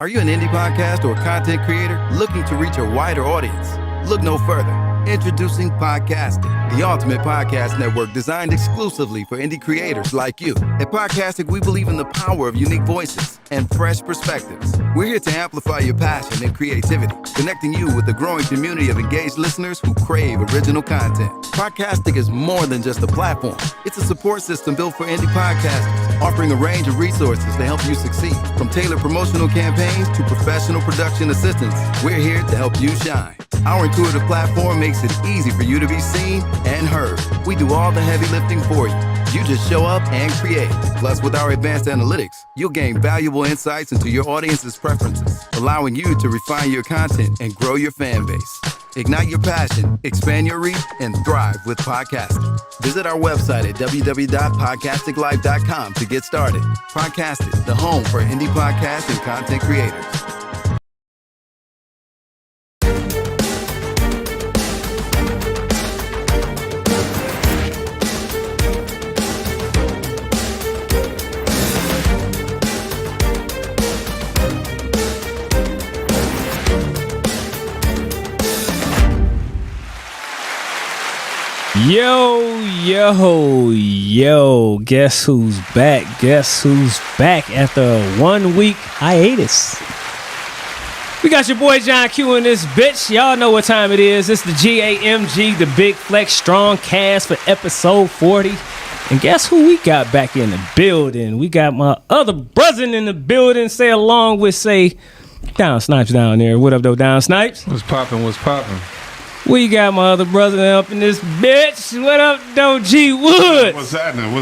Are you an indie podcast or content creator looking to reach a wider audience? Look no further. Introducing Podcastic, the ultimate podcast network designed exclusively for indie creators like you. At Podcastic, we believe in the power of unique voices and fresh perspectives. We're here to amplify your passion and creativity, connecting you with a growing community of engaged listeners who crave original content. Podcastic is more than just a platform. It's a support system built for indie podcasters, offering a range of resources to help you succeed. From tailored promotional campaigns to professional production assistance, we're here to help you shine. Our intuitive platform makes it easy for you to be seen and heard. We do all the heavy lifting for you. You just show up and create. Plus, with our advanced analytics, you'll gain valuable insights into your audience's preferences, allowing you to refine your content and grow your fan base. Ignite your passion, expand your reach, and thrive with podcasting. Visit our website at www.podcasticlife.com to get started. Podcastic, the home for indie podcasts and content creators. Yo, guess who's back? Guess who's back after a 1 week hiatus? We got your boy John Q in this bitch. Y'all know what time it is. It's the GAMG, the Big Flex Strong Cast for episode 40. And guess who we got back in the building? We got my other brother in the building. Say along with, Down Snipes down there. What up, though, Down Snipes? What's poppin'? We got my other brother up in this bitch. What up, though, G Woods? What's happening?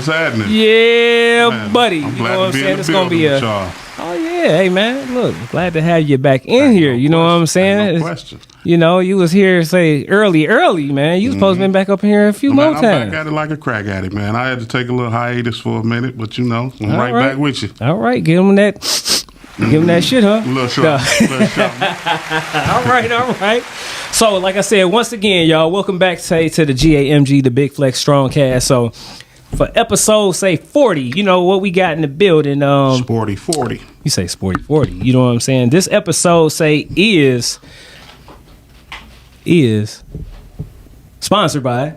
Yeah, man, buddy. I'm you glad know what I'm to be saying? in the It's gonna be building with y'all. Oh yeah, hey man. Look, glad to have you back in here. You know what I'm saying? No question. You know, you was here early, man. You supposed to been back up in here a few more I'm times. back at it like a crack at it, man. I had to take a little hiatus for a minute, but I'm right back with you. All right, give him that shit, huh? A little short. All right. So, like I said, once again, y'all, welcome back to the GAMG, the Big Flex Strong Cast. So, for episode, 40, you know what we got in the building. Sporty 40. You say sporty 40. You know what I'm saying? This episode, is sponsored by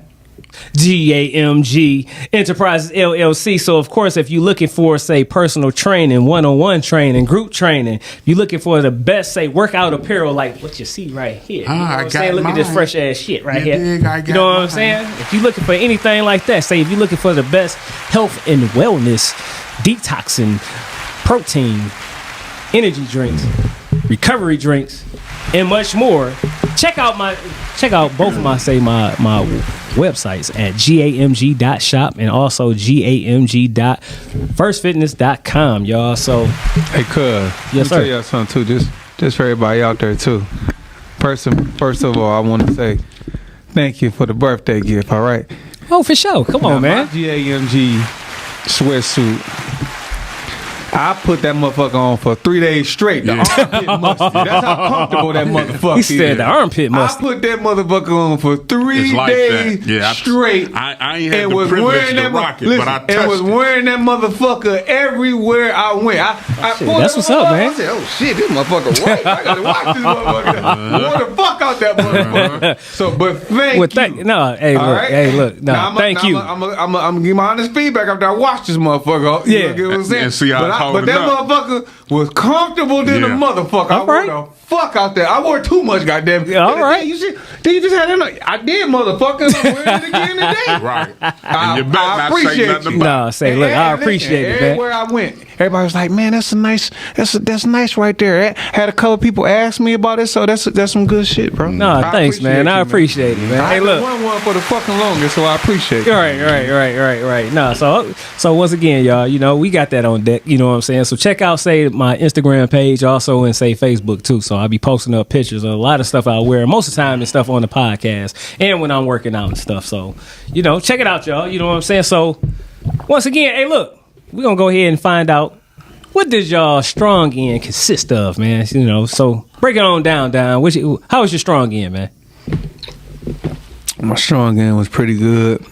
GAMG Enterprises LLC. So of course, if you're looking for personal training, one-on-one training, group training, if you're looking for the best workout apparel like what you see right here. You know what I'm saying? Look at this fresh ass shit right here. You know what I'm saying? If you're looking for anything like that, if you're looking for the best health and wellness, detoxing, protein, energy drinks, recovery drinks, and much more, check out both of my websites at gamg.shop and also gamg.firstfitness.com, y'all. So, hey, cuz, yes, sir. Tell y'all something too. Just for everybody out there too. First of all, I want to say thank you for the birthday gift. All right. Oh, for sure. Come on, man. My GAMG sweatsuit. I put that motherfucker on for 3 days straight. The armpit mustard. That's how comfortable that motherfucker is. He said the armpit mustard. I put that motherfucker on for 3 days straight. I ain't had the privilege to rock it, but I touched and was wearing that motherfucker everywhere I went. That's what's up, man. I said, oh shit, this motherfucker white. I gotta watch this motherfucker. Wore the fuck out that motherfucker. But thank you. Thank you. I'm gonna give my honest feedback after I watch this motherfucker. Yeah. You know what I'm saying? And see how but that motherfucker was comfortable than a motherfucker. I wore the fuck out there. I wore too much, goddamn. Yeah, all right. You just had that. I did, motherfucker. I'm wearing it again today. Right. And you better not say nothing about it. I appreciate it, man. Everywhere I went, everybody was like, man, that's nice right there. Had a couple people ask me about it, so that's some good shit, bro. No, thanks, man. I appreciate it, man. Hey, look. I won one for the fucking longest, so I appreciate it. Right. No, so once again, y'all, you know, we got that on deck, you know what I'm saying? So check out, my Instagram page also and Facebook too. So I'll be posting up pictures of a lot of stuff I wear. Most of the time it's stuff on the podcast and when I'm working out and stuff. So, you know, check it out, y'all. You know what I'm saying? So once again, hey, look, we're going to go ahead and find out what does y'all strong end consist of, man? You know, so break it on down. How was your strong end, man? My strong end was pretty good.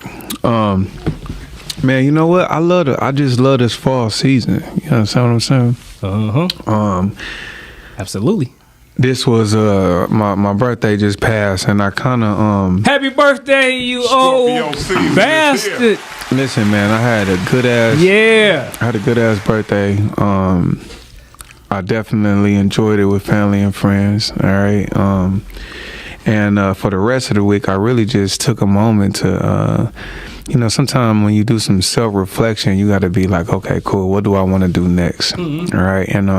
Man, you know what? I just love this fall season. You understand what I'm saying? Absolutely. This was my birthday just passed, and I kind of Happy birthday, you Scorpio old season bastard! listen, man. I had a good ass birthday. I definitely enjoyed it with family and friends. All right. And for the rest of the week, I really just took a moment to, sometimes when you do some self-reflection, you got to be like, okay, cool. What do I want to do next? Mm-hmm. All right. And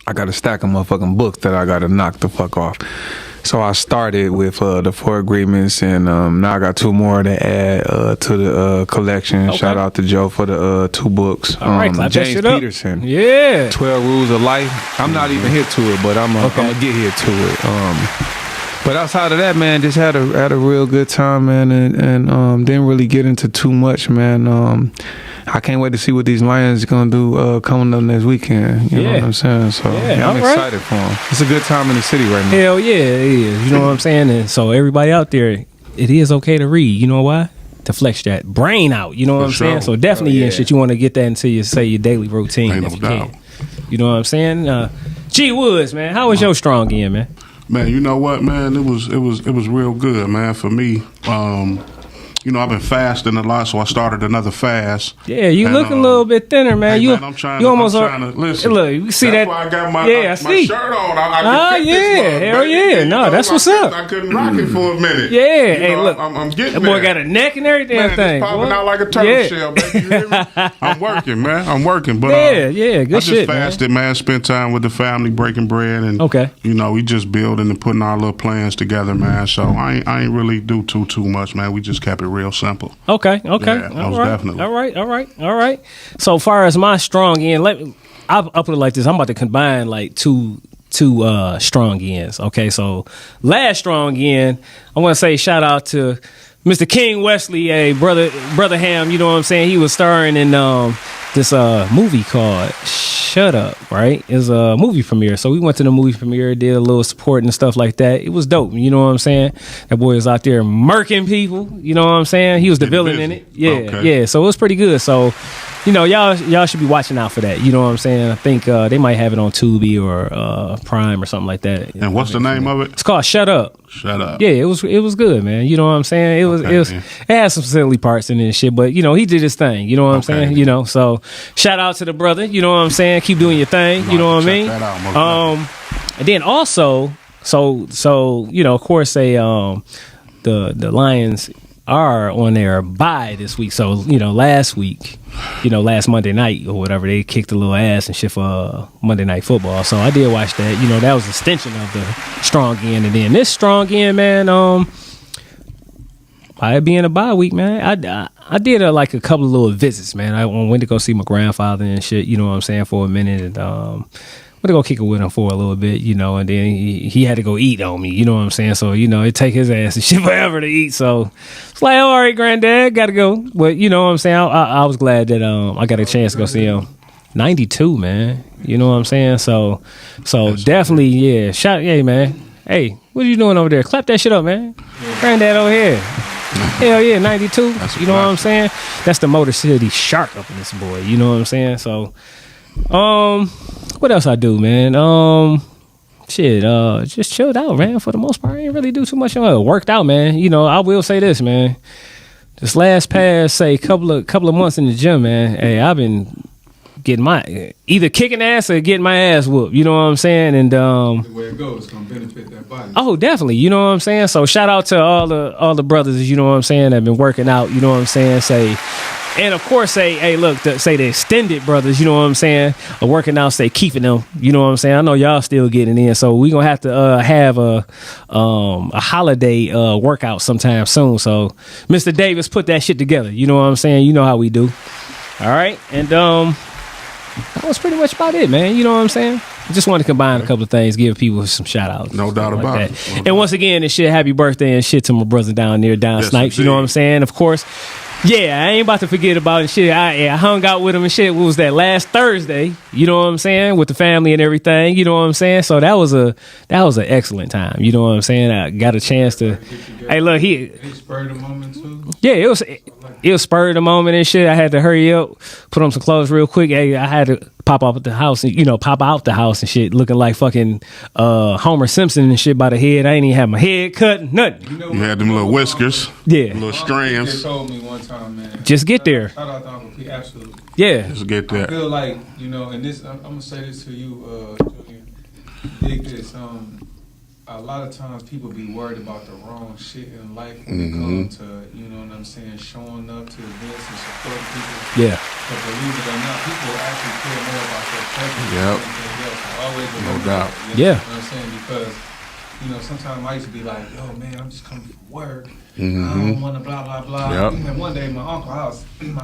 I got a stack of motherfucking books that I got to knock the fuck off. So I started with the 4 agreements, and now I got 2 more to add to the collection. Okay. Shout out to Joe for the 2 books. All right, clap James that shit up. Peterson. Yeah. 12 Rules of Life. I'm not even hit to it, but I'm gonna get here to it. But outside of that, man, just had a real good time, man, and didn't really get into too much, man. I can't wait to see what these Lions are gonna do coming up next weekend. You know what I'm saying? So I'm excited for them. It's a good time in the city right now. Hell yeah, it is. You know what I'm saying? And so everybody out there, it is okay to read. You know why? To flex that brain out. You know what I'm saying? So definitely and shit, you want to get that into your daily routine Ain't if no you doubt. can. You know what I'm saying? G Woods, man, how was your strong end, man? Man, you know what, man? It was real good, man, for me. I've been fasting a lot, so I started another fast. Yeah, you looking a little bit thinner, man. Hey, man, I'm trying to listen. Look, you see that's that? why I got my, I see. shirt on. I hell yeah. No, that's what's up. I couldn't rock it for a minute. Yeah, hey, look. I'm getting that there. boy got a neck and everything. Man, it's popping out like a turtle shell, baby. You hear me? I'm working, man. I'm working. But good I just shit, fasted, man. Spent time with the family, breaking bread, and we just building and putting our little plans together, man. So I ain't really do too much, man. We just kept it real simple. Okay. Yeah, most definitely. All right. So far as my strong end, I'll put it like this. I'm about to combine like two strong ends. Okay, so last strong end, I want to say shout out to Mr. King Wesley, brother Ham. You know what I'm saying? He was starring in this movie called Shut Up, right? It's a movie premiere. So we went to the movie premiere, did a little support and stuff like that. It was dope. You know what I'm saying? That boy was out there murking people. You know what I'm saying? He was the villain in it. Yeah. So it was pretty good. So, y'all should be watching out for that. You know what I'm saying? I think they might have it on Tubi or Prime or something like that. And what's the name of it? It's called Shut Up. Shut Up. Yeah, it was good, man. You know what I'm saying? It had some silly parts in it and shit, but he did his thing. You know what I'm saying? So shout out to the brother. You know what I'm saying? Keep doing your thing. You know what I mean? And then also, so of course, the Lions are on their bye this week. So last week, last Monday night or whatever, they kicked a little ass and shit for Monday Night Football. So I did watch that. That was an extension of the strong end. And then this strong end, man, I being a bye week, man. I did a couple of little visits, man. I went to go see my grandfather and shit. You know what I'm saying, for a minute, and went to go kick it with him for a little bit, and then he had to go eat on me. You know what I'm saying? So it take his ass and shit forever to eat. So it's like, all right, granddad, gotta go. But you know what I'm saying? I was glad that I got a chance to go see him. 92, man. You know what I'm saying? So definitely, yeah. Hey, man. Hey, what are you doing over there? Clap that shit up, man. Granddad over here. Hell yeah, 92. You know what I'm saying? That's the Motor City Shark up in this boy. You know what I'm saying? So, what else I do, man? Just chilled out, man. For the most part, I didn't really do too much. Worked out, man. I will say this, man. This last past, say, couple of months in the gym, man. Hey, I've been getting my either kicking ass or getting my ass whooped. You know what I'm saying? And the way it goes, it's gonna benefit that body. Oh, definitely. You know what I'm saying? So shout out to all the brothers, you know what I'm saying, that have been working out, you know what I'm saying, and of course the extended brothers, you know what I'm saying, are working out, keeping them, you know what I'm saying. I know y'all still getting in, so we gonna have to have a holiday workout sometime soon. So Mr. Davis put that shit together, you know what I'm saying. You know how we do. All right, and that was pretty much about it, man. You know what I'm saying? I just wanted to combine a couple of things, give people some shout outs. No doubt about it. And once again, and shit, happy birthday and shit to my brother down there, Snipes. You know what I'm saying? Of course. Yeah, I ain't about to forget about it. Shit, I hung out with him and shit. What was that, last Thursday? You know what I'm saying? With the family and everything. You know what I'm saying? So that was an excellent time. You know what I'm saying? I got a chance to Hey, look, It spurred the moment too. Yeah, it was spurred the moment and shit. I had to hurry up, put on some clothes real quick. Hey, I had to pop out the house and shit, looking like fucking Homer Simpson and shit by the head. I ain't even have my head cut, nothing. You had them little whiskers, yeah, little strands. They told me one time, man. Just get there. Shout out to Uncle P, absolutely. Yeah, just get there. I feel like and this. I'm gonna say this to you, Julian. Dig this. A lot of times people be worried about the wrong shit in life when it comes to, what I'm saying, showing up to events and supporting people. Yeah. But believe it or not, people actually care more about their presence Yep. than anything else. I always No doubt. Yeah. You know what I'm saying? Because, sometimes I used to be like, yo, man, I'm just coming from work. I don't want to blah, blah, blah. Yep. And one day, my uncle, I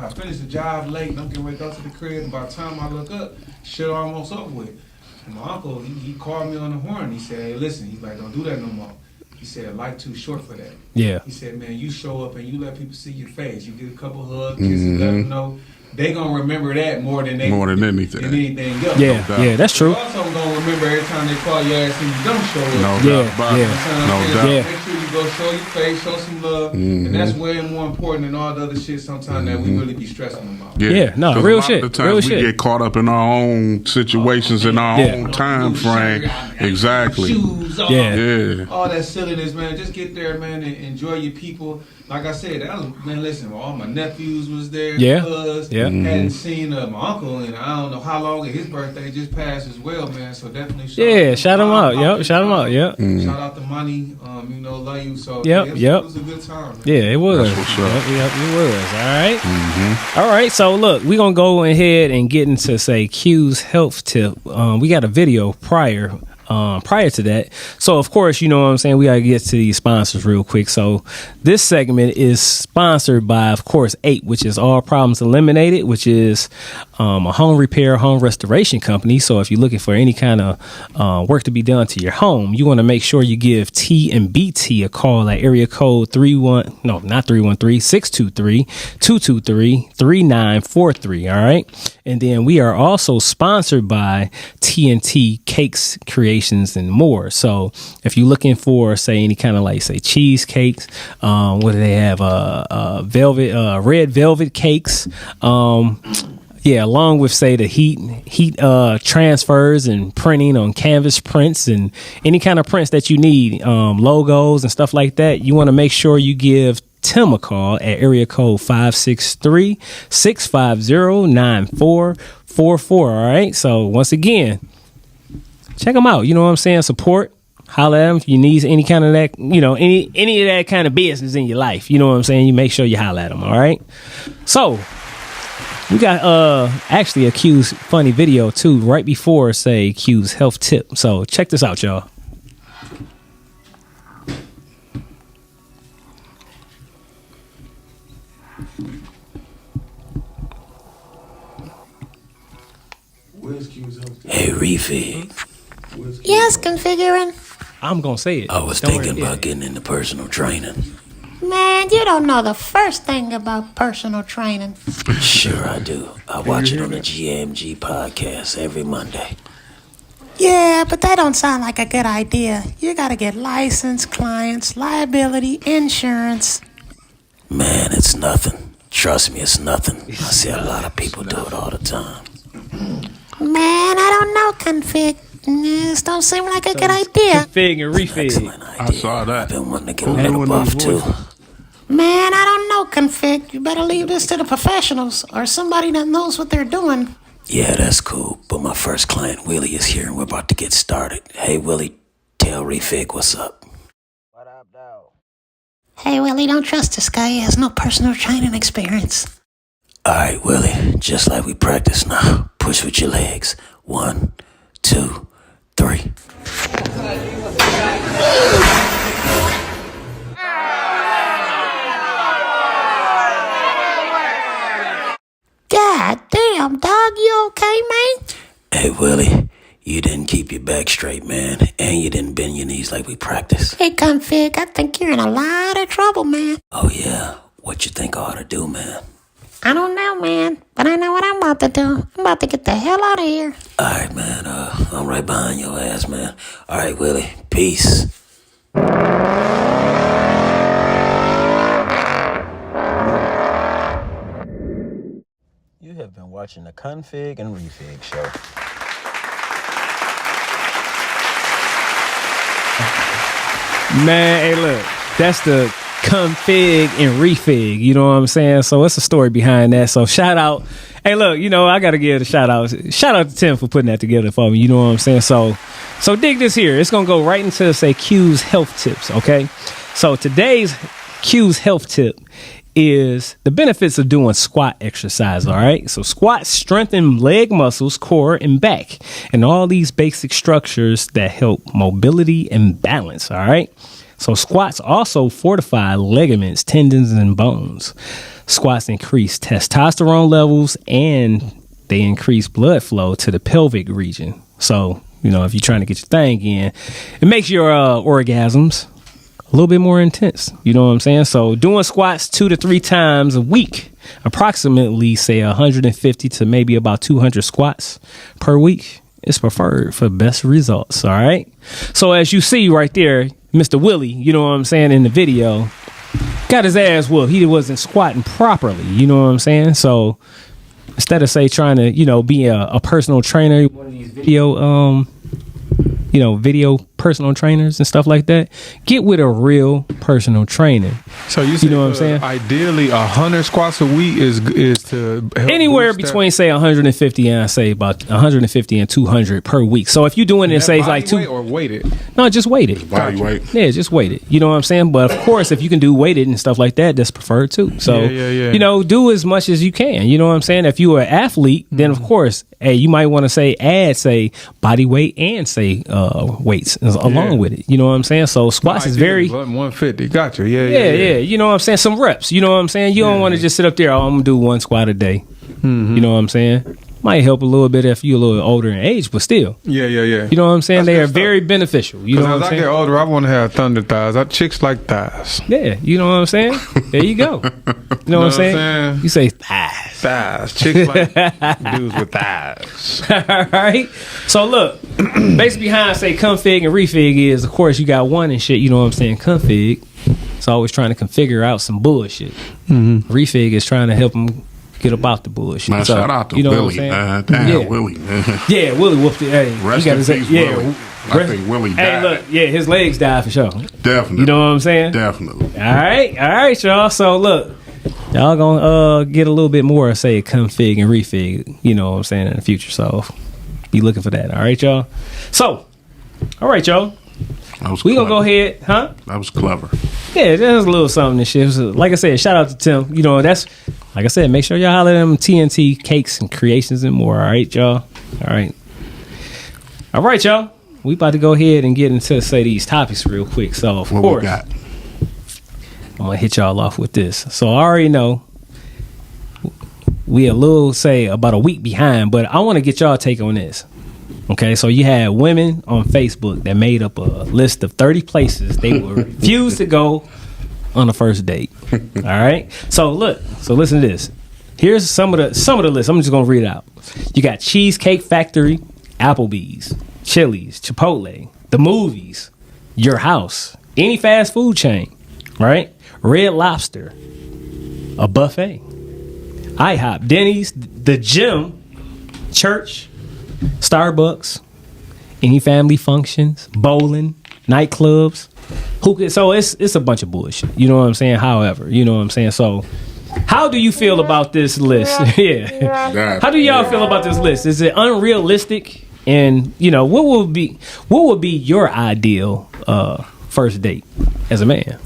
finished the job late, and I'm getting ready to go to the crib. And by the time I look up, shit almost over with. And my uncle, he called me on the horn. He said, hey, listen, he's like, don't do that no more. He said, life too short for that. Yeah. He said, man, you show up and you let people see your face. You get a couple hugs, kisses, let them know. They gonna remember that more than anything else. Yeah, that's true. They're also gonna remember every time they call your ass and you don't show up. No doubt. No doubt. Make sure you go show your face, show some love, and that's way more important than all the other shit sometimes that we really be stressing about. Yeah, no, real shit. A lot of the times we get caught up in our own situations in our own time frame. Exactly. Shoes off, yeah. All that silliness, man. Just get there, man, and enjoy your people. Like I said, listen, all my nephews was there. Yeah. Hadn't seen my uncle in I don't know how long, and his birthday just passed as well, man. So definitely shout him out. Yep, shout him out. Yep. Shout out to Money. Love you. So it was a good time, man. Yeah, it was. That's what's up. Yep, it was. All right. All right. So look, we're gonna go ahead and get into Q's health tip. We got a video prior to that. So of course, you know what I'm saying, we gotta get to these sponsors real quick. So this segment is sponsored by, of course, 8, which is All Problems Eliminated, which is a home repair, home restoration company. So if you're looking for any kind of work to be done to your home, you want to make sure you give T and BT a call at area code 623-223-3943. All right. And then we are also sponsored by TNT Cakes Creations and more. So if you're looking for, say, any kind of cheesecakes, what do they have? Red velvet cakes. Along with, say, the heat transfers and printing on canvas prints and any kind of prints that you need, logos and stuff like that. You want to make sure you give Tim a call at area code 563-650-9444. All right. So once again, check them out. You know what I'm saying? Support. Holler at them if you need any kind of that, any of that kind of business in your life. You know what I'm saying? You make sure you holler at them. All right. So we got actually a Q's funny video too right before, say, Q's health tip. So check this out, y'all. Hey, Refig. Yes, configuring. I'm gonna say it. I was thinking about getting into personal training. Man, you don't know the first thing about personal training. Sure I do. I watch it on the GMG podcast every Monday. Yeah, but that don't sound like a good idea. You gotta get license, clients, liability, insurance. Man, it's nothing. Trust me, it's nothing. I see a lot of people do it all the time. Man, I don't know, config. This don't seem like a good idea. Config and refig. Excellent idea. I saw that. I've been wanting to get a little buff too. Man, I don't know, config. You better leave this to the professionals or somebody that knows what they're doing. Yeah, that's cool. But my first client, Willie, is here and we're about to get started. Hey, Willie, tell Refig what's up. What up, though? Hey, Willie, don't trust this guy. He has no personal training experience. All right, Willie, just like we practice now. Push with your legs. 1, 2, 3. God damn, dog, you okay, man? Hey, Willie, you didn't keep your back straight, man, and you didn't bend your knees like we practiced. Hey, config, I think you're in a lot of trouble, man. Oh, yeah? What you think I ought to do, man? I don't know, man, but I know what I'm about to do. I'm about to get the hell out of here. All right, man, I'm right behind your ass, man. All right, Willie, peace. watching the Config and Refig show. Man, hey, look, that's the Config and Refig. You know what I'm saying? So it's a story behind that. So shout out. Hey, look, you know, I got to give it a shout out. Shout out to Tim for putting that together for me. You know what I'm saying? So dig this here. It's going to go right into, say, Q's health tips, okay? So today's Q's health tip is the benefits of doing squat exercise, all right? So squats strengthen leg muscles, core, and back, and all these basic structures that help mobility and balance, all right? So squats also fortify ligaments, tendons, and bones. Squats increase testosterone levels, and they increase blood flow to the pelvic region. So, you know, if you're trying to get your thing in, it makes your orgasms a little bit more intense. You know what I'm saying? So doing squats 2 to 3 times a week, approximately, say, 150 to maybe about 200 squats per week is preferred for best results. All right. So as you see right there, Mr. Willie, you know what I'm saying, in the video, got his ass whooped. He wasn't squatting properly. You know what I'm saying? So instead of, say, trying to, you know, be a personal trainer, one of these video personal trainers and stuff like that, get with a real personal trainer. So you know what I'm saying? Ideally, 100 squats a week is to help anywhere between, say, 150 and, say, about 150 and 200 per week. So if you're doing it, say, like weight or weighted? No, just weighted. Body weight. Yeah, just weighted. You know what I'm saying? But of course, if you can do weighted and stuff like that, that's preferred too. So you know, do as much as you can. You know what I'm saying? If you're an athlete, then of course, hey, you might want to, say, add, say, body weight and, say, weights along with it. You know what I'm saying? So squats is very 150. Gotcha. Yeah. You know what I'm saying? Some reps. You know what I'm saying? You don't want to just sit up there, I'm gonna do 1 squat a day. Mm-hmm. You know what I'm saying? Might help a little bit if you're a little older in age, but still. Yeah. You know what I'm saying? They are very beneficial. You know what I'm saying? As I get older, I want to have thunder thighs. Chicks like thighs. Yeah, you know what I'm saying? There you go. You know what I'm saying? You say thighs. Thighs. Chicks like dudes with thighs. All right. So look, basically behind, say, config and refig is, of course, you got one and shit. You know what I'm saying? Config, it's always trying to configure out some bullshit. Mm-hmm. Refig is trying to help them get about the bullshit. Man, so, shout out to you know Willie, man. Damn, Willie. Yeah, Willie whooped it. Hey, rest in peace, Willie. I think Willie died. Hey, look, his legs died for sure. Definitely. You know what I'm saying? Definitely. All right, y'all. So look, y'all gonna get a little bit more, say, config and refig. You know what I'm saying, in the future. So be looking for that. All right, y'all. So, all right, y'all. We gonna go ahead, huh? That was clever. Yeah, there's a little something and shit. Like I said, shout out to Tim. You know, that's, like I said, make sure y'all holler at them TNT Cakes and Creations and more. All right, y'all. All right, y'all. We about to go ahead and get into, say, these topics real quick. So, of course, we got? I'm gonna hit y'all off with this. So I already know we a little, say, about a week behind, but I want to get y'all take on this. Okay, so you had women on Facebook that made up a list of 30 places they would refuse to go on a first date. All right, so listen to this. Here's some of the list. I'm just gonna read it out. You got Cheesecake Factory, Applebee's, Chili's, Chipotle, the movies, your house, any fast food chain, right? Red Lobster, a buffet, IHOP, Denny's, the gym, church, Starbucks, any family functions, bowling, nightclubs, hookah. So it's a bunch of bullshit. You know what I'm saying? However, you know what I'm saying? So how do you feel about this list? Yeah. How do y'all feel about this list? Is it unrealistic? And, you know, what would be your ideal first date as a man?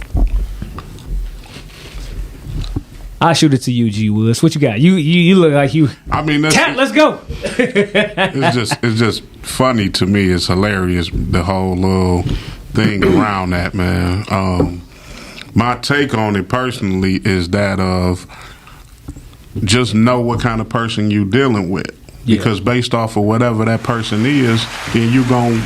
I'll shoot it to you, G Woods. What you got? You look like you. I mean, cat. Let's go. It's just funny to me. It's hilarious, the whole little thing around that, man. My take on it personally is that of just know what kind of person you dealing with, because based off of whatever that person is, then you gonna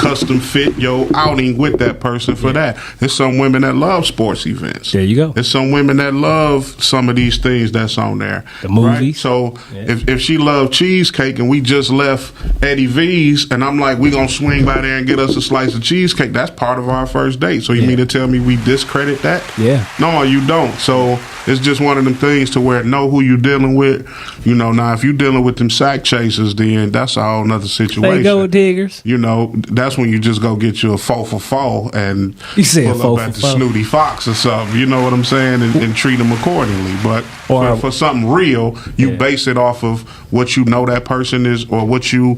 custom fit your outing with that person for that. There's some women that love sports events. There you go. There's some women that love some of these things that's on there. The movies. Right? So if she loved cheesecake and we just left Eddie V's and I'm like, we gonna swing by there and get us a slice of cheesecake, that's part of our first date. So you mean to tell me we discredit that? Yeah. No, you don't. So it's just one of them things to where know who you dealing with. You know, now if you dealing with them sack chasers, then that's a whole nother situation. They go diggers. You know, that's when you just go get you a 4 for 4 and you pull up at the Snooty Fox or something. You know what I'm saying? And treat them accordingly. But for something real, you base it off of what you know that person is, or what you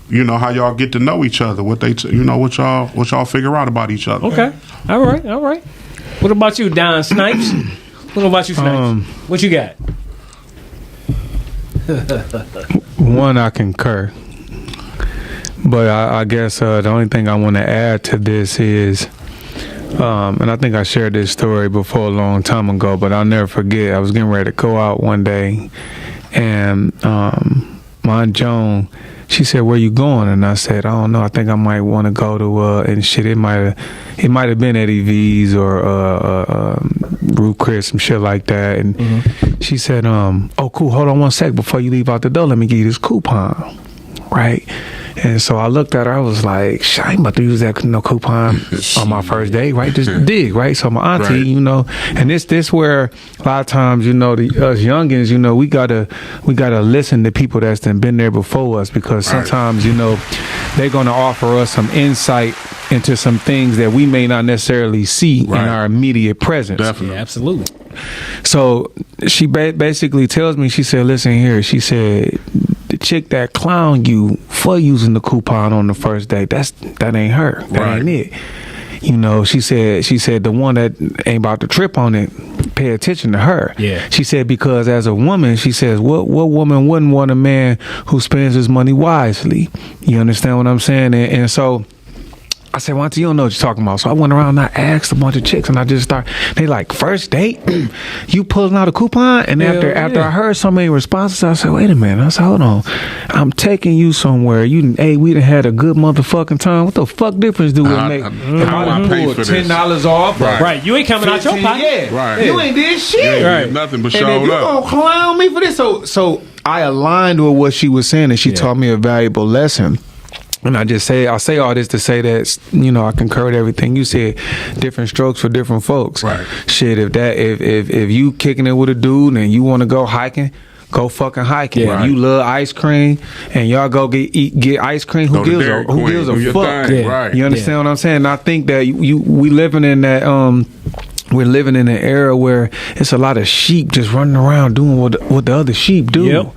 know, how y'all get to know each other, what they what y'all figure out about each other. Okay. All right. What about you, Don Snipes? What about you, Snipes? What you got? One, I concur. But I guess the only thing I want to add to this is, and I think I shared this story before a long time ago, but I'll never forget. I was getting ready to go out one day, and my Aunt Joan, she said, "Where you going?" And I said, "I don't know. I think I might want to go to and shit. It might have been Eddie V's or Root Chris, some shit like that." And she said, "Oh, cool. Hold on one sec before you leave out the door. Let me give you this coupon." Right. And so I looked at her. I was like, I ain't about to use that coupon on my first date, right? Just dig, right? So my auntie, you know, and this where a lot of times, you know, us youngins, you know, we gotta listen to people that's been there before us, because sometimes, you know, they're gonna offer us some insight into some things that we may not necessarily see in our immediate presence. Definitely. Yeah, absolutely. So she basically tells me, she said, "Listen here," she said, "the chick that clown you for using the coupon on the first date, that ain't her. That ain't it." You know, she said the one that ain't about to trip on it, pay attention to her. Yeah. She said, because as a woman, she says, what woman wouldn't want a man who spends his money wisely? You understand what I'm saying? And so I said, "Well, auntie, you don't know what you're talking about." So I went around and I asked a bunch of chicks, and I just started. They like, "First date, you pulling out a coupon?" And after I heard so many responses, I said, "Wait a minute." I said, "Hold on, I'm taking you somewhere. We done had a good motherfucking time. What the fuck difference do it make? If I pull $10 off, right? You ain't coming out your pocket. Yeah, right. You ain't did shit. You ain't did nothing but and showed if you up. gonna clown me for this, so I aligned with what she was saying, and she taught me a valuable lesson. And I say all this to say that, you know, I concur with everything you said. Different strokes for different folks. Right. Shit, if you kicking it with a dude and you want to go hiking, go fucking hiking. Yeah. You love ice cream and y'all go get ice cream. Who gives a fuck? Yeah. Right. You understand what I'm saying? And I think that we living in that we're living in an era where it's a lot of sheep just running around doing what the other sheep do. Yep.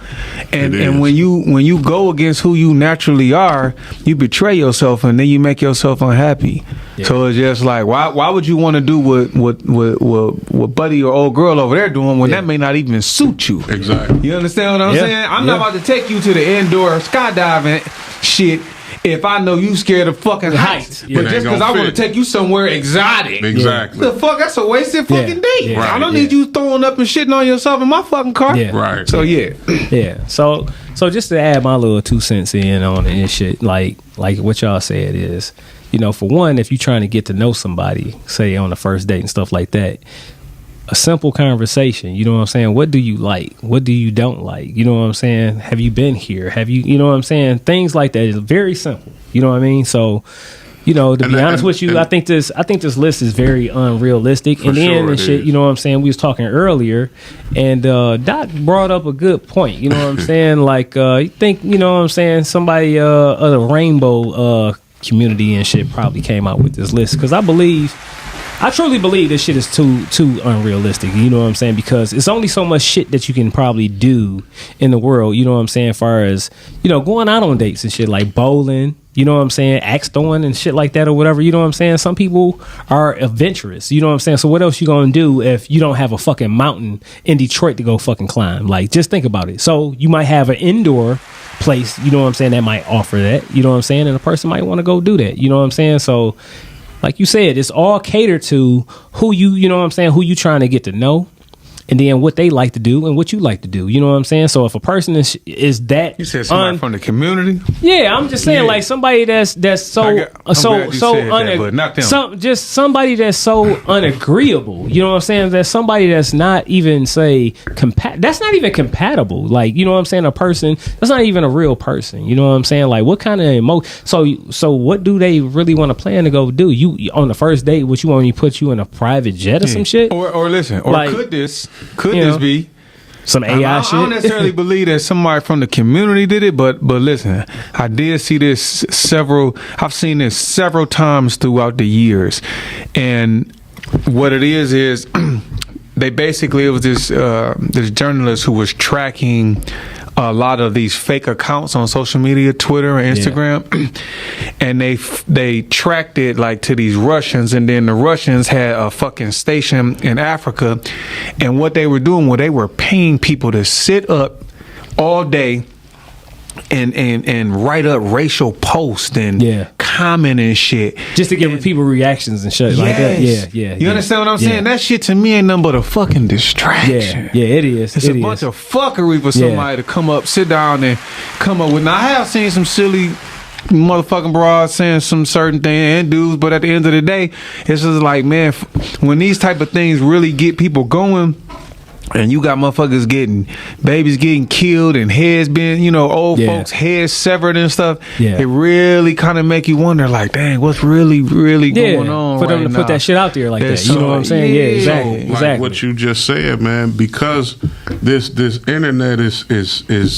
And when you go against who you naturally are, you betray yourself and then you make yourself unhappy. Yeah. So it's just like, why would you want to do what buddy or old girl over there doing when that may not even suit you? Exactly. You understand what I'm saying? I'm not about to take you to the indoor skydiving shit if I know you scared of fucking heights. Yeah. But just because I want to take you somewhere exotic. Exactly. The fuck, that's a wasted fucking date. Yeah. I don't need you throwing up and shitting on yourself in my fucking car. Yeah. Right. So yeah. Yeah. So just to add my little 2 cents in on it and shit, like what y'all said is, you know, for one, if you're trying to get to know somebody, say on the first date and stuff like that, a simple conversation, you know what I'm saying? What do you like? What do you don't like? You know what I'm saying? Have you been here? You know what I'm saying? Things like that is very simple. You know what I mean? So, you know, to be honest with you, I think this list is very unrealistic. And then and shit, you know what I'm saying? We was talking earlier, and Doc brought up a good point. You know what I'm saying? Like, you think, you know what I'm saying? Somebody of the rainbow community and shit probably came out with this list, because I truly believe this shit is too unrealistic. You know what I'm saying? Because it's only so much shit that you can probably do in the world. You know what I'm saying? As far as, you know, going out on dates and shit, like bowling. You know what I'm saying? Axe throwing and shit like that or whatever. You know what I'm saying? Some people are adventurous. You know what I'm saying? So what else you gonna do if you don't have a fucking mountain in Detroit to go fucking climb? Like, just think about it. So you might have an indoor place, you know what I'm saying, that might offer that. You know what I'm saying? And a person might want to go do that. You know what I'm saying? So, like you said, it's all catered to who you know what I'm saying, who you trying to get to know. and then what they like to do and what you like to do. You know what I'm saying? So if a person is that, you said somebody from the community. Yeah, I'm just saying like somebody that's so but not them. just somebody that's so unagreeable. You know what I'm saying? That's somebody that's not even that's not even compatible. Like, you know what I'm saying? A person that's not even a real person. You know what I'm saying? Like, what kind of So what do they really want to plan to go do? You on the first date, what you want me to put you in a private jet or some shit? Or listen, or like, could this be some AI shit? I don't necessarily believe that somebody from the community did it, but listen, I did see this I've seen this several times throughout the years, and what it is they basically, it was this journalist who was tracking a lot of these fake accounts on social media, Twitter and Instagram, and they tracked it like to these Russians, and then the Russians had a fucking station in Africa, and what they were doing was they were paying people to sit up all day and write up racial posts and comment and shit, just to give people reactions and shit like that. Yeah. You understand what I'm saying? That shit to me ain't nothing but a fucking distraction. Yeah, it is. It's a bunch of fuckery for somebody to come up, sit down, and come up with. Now I have seen some silly motherfucking broads saying some certain thing and dudes, but at the end of the day, it's just like, man, when these type of things really get people going. And you got motherfuckers babies getting killed and heads being, old folks' heads severed and stuff. Yeah. It really kind of make you wonder, like, dang, what's really going on for them to put that shit out there like that. You know what I'm saying? Yeah, exactly. Like what you just said, man, because this internet is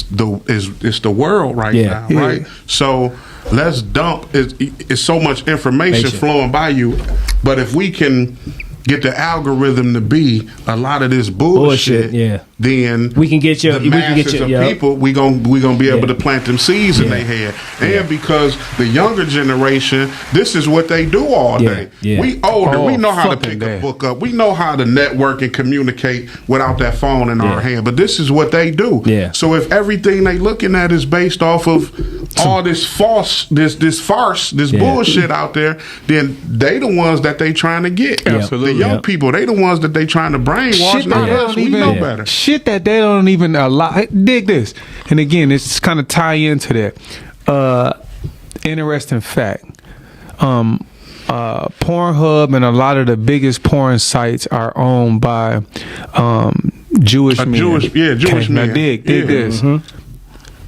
the world right now, right? So let's dump. It's so much information flowing by you, but if we can get the algorithm to be a lot of this bullshit, then we can get the masses of people. We gonna be able to plant them seeds in their head, and because the younger generation, this is what they do all day. We older, we know how to pick a book up, we know how to network and communicate without that phone in our hand. But this is what they do. So if everything they looking at is based off of all this farce, this bullshit out there, then they the ones that they trying to get. Absolutely. The young people, they the ones that they trying to brainwash. Not us. We know better. Shit that they don't even allow. Dig this. And again, it's kind of tie into that. Interesting fact. Pornhub and a lot of the biggest porn sites are owned by Jewish men. Jewish men. Now dig this. Mm-hmm.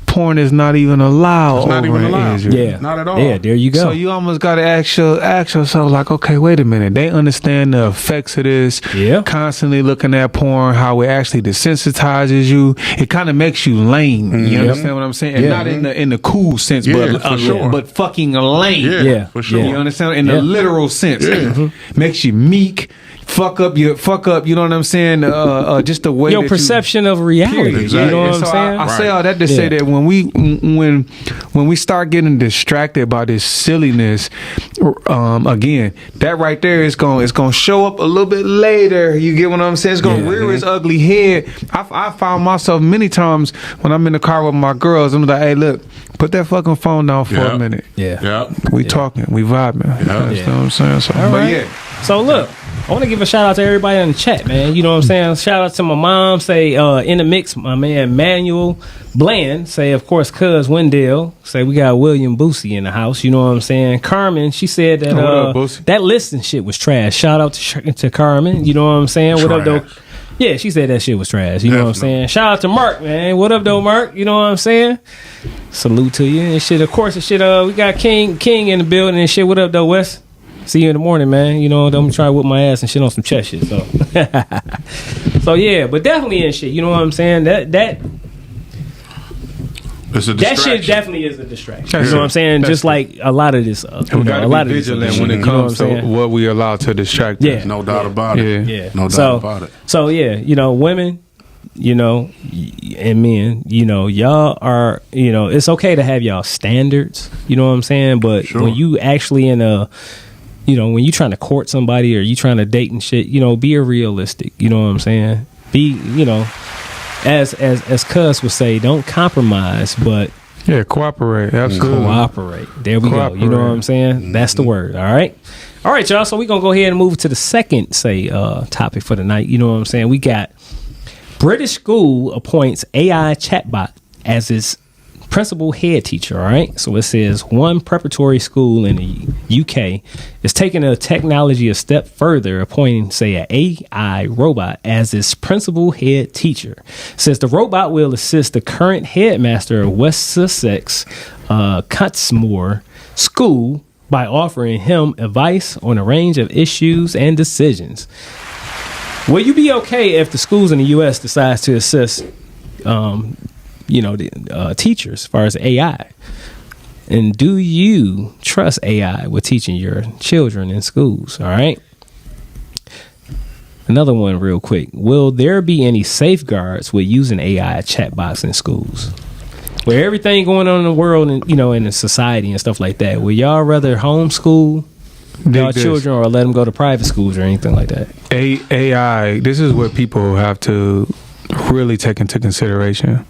Porn is not even allowed. It's not even allowed. Yeah, not at all. Yeah, there you go. So you almost got to ask yourself, like, okay, wait a minute. They understand the effects of this. Yeah. Constantly looking at porn, how it actually desensitizes you. It kind of makes you lame. Mm-hmm. You understand what I'm saying? And not in the cool sense, but fucking lame. Yeah, for sure. You understand? In the literal sense. Mm-hmm. Makes you meek. Fuck up, you know what I'm saying? Just the way your perception of reality. Exactly. You know what I'm saying? I say all that to say that when we start getting distracted by this silliness, again, that right there is gonna show up a little bit later. You get what I'm saying? It's gonna rear its ugly head. I found myself many times when I'm in the car with my girls, I'm like, hey, look, put that fucking phone down for a minute. We talking, we vibing. You know what I'm saying? So, So look, I want to give a shout out to everybody in the chat, man. You know what I'm saying? Shout out to my mom. Say in the mix, my man Manuel Bland. Say, of course, Cuz Wendell. Say we got William Boosie in the house. You know what I'm saying? Carmen, she said that that listing shit was trash. Shout out to Carmen. You know what I'm saying? Trash. What up, though? Yeah, she said that shit was trash. You know what I'm saying? Shout out to Mark, man. What up, though, Mark? You know what I'm saying? Salute to you and shit. Of course, and shit. We got King in the building and shit. What up, though, Wes? See you in the morning, man. You know, I'm gonna try to whip my ass and shit on some chest shit. So, but definitely in shit. You know what I'm saying? That shit definitely is a distraction. You know what I'm saying? Just like a lot of this. We gotta be vigilant when it comes to what we allow to distract us. No doubt about it. Yeah. No doubt about it. So women, and men, y'all are, it's okay to have y'all standards. You know what I'm saying? But when you actually when you trying to court somebody or you trying to date and shit, be a realistic. You know what I'm saying? Be, as Cuz would say, don't compromise, but cooperate. Absolutely. Cooperate. There we go. You know what I'm saying? Mm-hmm. That's the word. All right, y'all. So we're gonna go ahead and move to the second topic for the night. You know what I'm saying? We got British school appoints AI chatbot as its principal head teacher. All right. So it says one preparatory school in the UK is taking the technology a step further, appointing, say, an AI robot as its principal head teacher. It says the robot will assist the current headmaster of West Sussex Cottesmore School by offering him advice on a range of issues and decisions. Will you be okay if the schools in the U.S. decides to assist, the teachers as far as AI? And do you trust AI with teaching your children in schools? All right. Another one real quick. Will there be any safeguards with using AI chatbots in schools? With everything going on in the world and, in the society and stuff like that, would y'all rather homeschool y'all children or let them go to private schools or anything like that? AI, this is what people have to really take into consideration.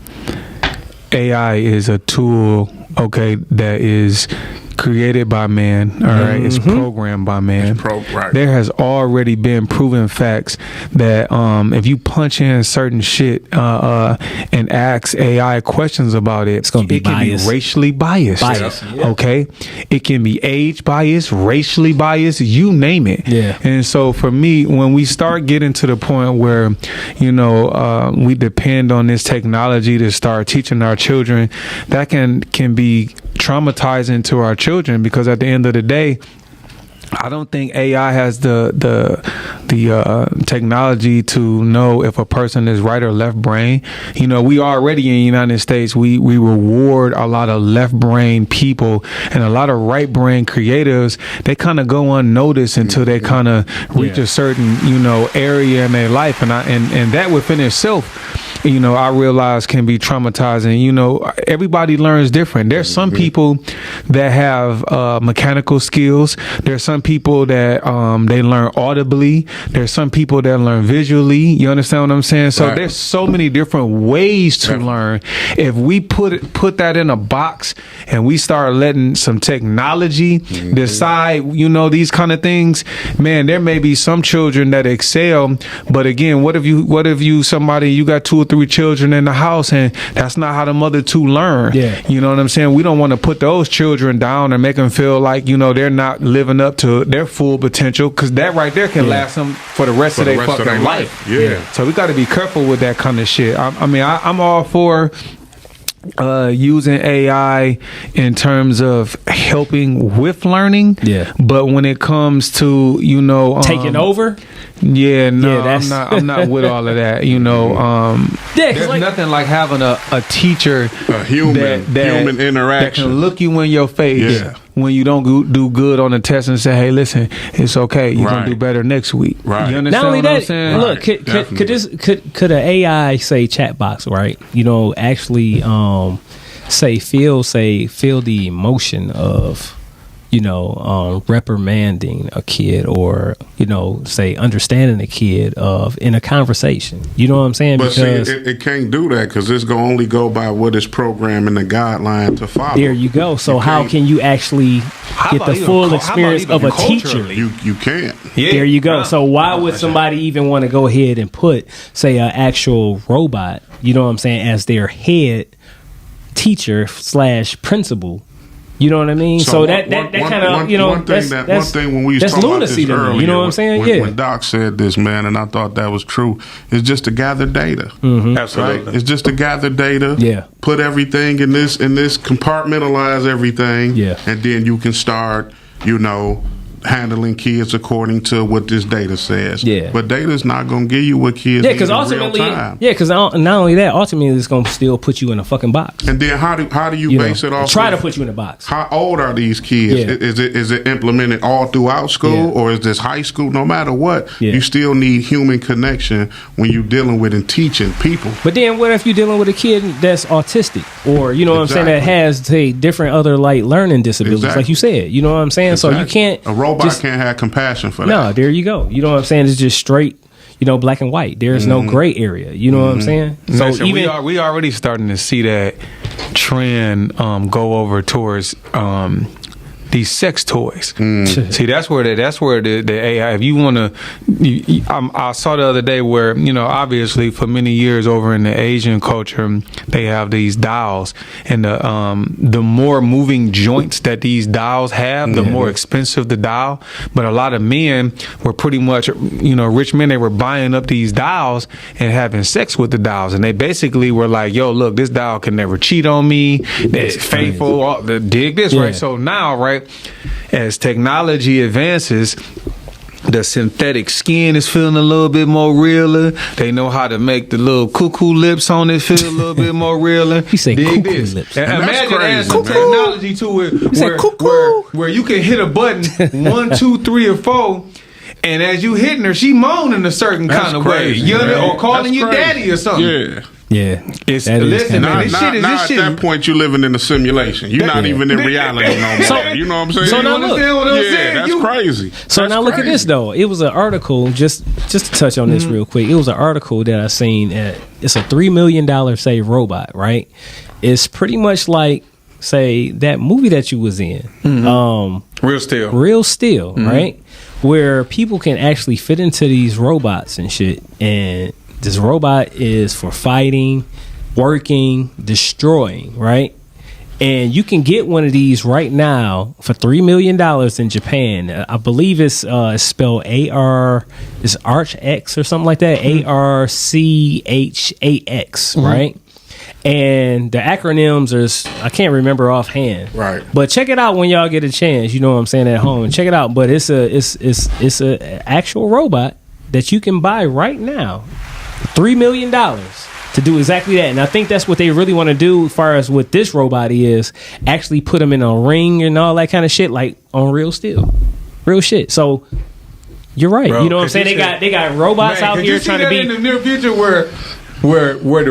AI is a tool, that is created by man, all right? It's programmed by man. Right. There has already been proven facts that if you punch in certain shit and ask AI questions about it, it's gonna be biased. Can be racially biased. Yeah. Okay? It can be age biased, racially biased, you name it. Yeah. And so for me, when we start getting to the point where, we depend on this technology to start teaching our children, that can be traumatizing to our children, because at the end of the day, I don't think AI has the technology to know if a person is right or left brain. We already in the United States, we reward a lot of left brain people, and a lot of right brain creatives, they kind of go unnoticed until they kind of reach a certain, area in their life. And that within itself, I realize can be traumatizing. Everybody learns different. There's some people that have mechanical skills. There's some people that they learn audibly. There's some people that learn visually. You understand what I'm saying? So there's so many different ways to learn. If we put that in a box and we start letting some technology decide, these kind of things, man, there may be some children that excel. But again, what if you got 2 or 3 children in the house and that's not how the mother 2 learn? Yeah. You know what I'm saying? We don't want to put those children down and make them feel like, they're not living up to their full potential, because that right there can last them for the rest of their fucking life. Yeah. So we got to be careful with that kind of shit. I'm all for using AI in terms of helping with learning. Yeah. But when it comes to, taking over? Yeah, no, I'm not with all of that. There's nothing like having a teacher, a human interaction that can look you in your face when you don't do good on the test and say, "Hey, listen, it's okay. You're gonna do better next week." Right. You understand Not only what that, I'm saying? look, could an AI say chat box, right? Actually feel the emotion of reprimanding a kid, or say understanding a kid in a conversation. You know what I'm saying? But because see, it can't do that, because it's gonna only go by what is programmed in the guideline to follow. There you go. So how can you actually get the full experience of a teacher? You can't. Yeah. There you go. So why would somebody even want to go ahead and put, say, an actual robot, as their head teacher / principal? You know what I mean? So that kind of, one thing when we was talking about this earlier, you know what I'm saying? When Doc said this, man, and I thought that was true, it's just to gather data. Absolutely. Right? It's just to gather data. Yeah. Put everything in this, compartmentalize everything. Yeah. And then you can start, handling kids according to what this data says. Yeah. But data is not going to give you what kids need in real time. Yeah, because not only that, ultimately it's going to still put you in a fucking box. And then how do you base it off? Try to put you in a box. How old are these kids? Yeah. Is it implemented all throughout school, or is this high school? No matter what, you still need human connection when you're dealing with and teaching people. But then what if you're dealing with a kid that's autistic, or what I'm saying, that has, say, different other learning disabilities, like you said. You know what I'm saying? So you can't. A robot can't have compassion for that. No, there you go. You know what I'm saying? It's just straight, black and white. There's no gray area. You know what I'm saying? So even we already starting to see that trend go over towards these sex toys. See, that's where the AI. If you want to, I saw the other day where, you know, obviously for many years over in the Asian culture, they have these dolls, and the more moving joints that these dolls have, the more expensive the doll. But a lot of men were pretty much, you know, rich men. They were buying up these dolls and having sex with the dolls, and they basically were like, "Yo, look, this doll can never cheat on me. It's faithful. Dig this, right?" So now, right, as technology advances, the synthetic skin is feeling a little bit more realer. They know how to make the little cuckoo lips on it feel a little bit more realer. You say cuckoo lips. And imagine adding some technology to it where you can hit a button 1, 2, 3, or 4. And as you hitting her, she moaning a certain kind of way. You know, or calling you daddy or something. Yeah. It's listen, man, this shit at that point you're living in a simulation. You're not even in reality no more. You know what I'm saying? So now look, that's crazy. So now look at this though. It was an article, just to touch on this real quick. It was an article that I seen it's a $3 million say robot, right? It's pretty much like, say, that movie that you was in. Real Steel, right? Where people can actually fit into these robots and shit, and this robot is for fighting, working, destroying, right? And you can get one of these right now for $3 million in Japan. I believe it's spelled AR, it's ArchX or something like that. ARCHAX, right? And the acronyms are, I can't remember offhand. Right. But check it out when y'all get a chance. You know what I'm saying, at home. Check it out. But it's a actual robot that you can buy right now. $3 million to do exactly that. And I think that's what they really want to do as far as what this robot is, actually put them in a ring and all that kind of shit, like on Real Steel. Real shit. So you're right. Bro, you know what I'm saying? They got robots out here trying to be in the near future where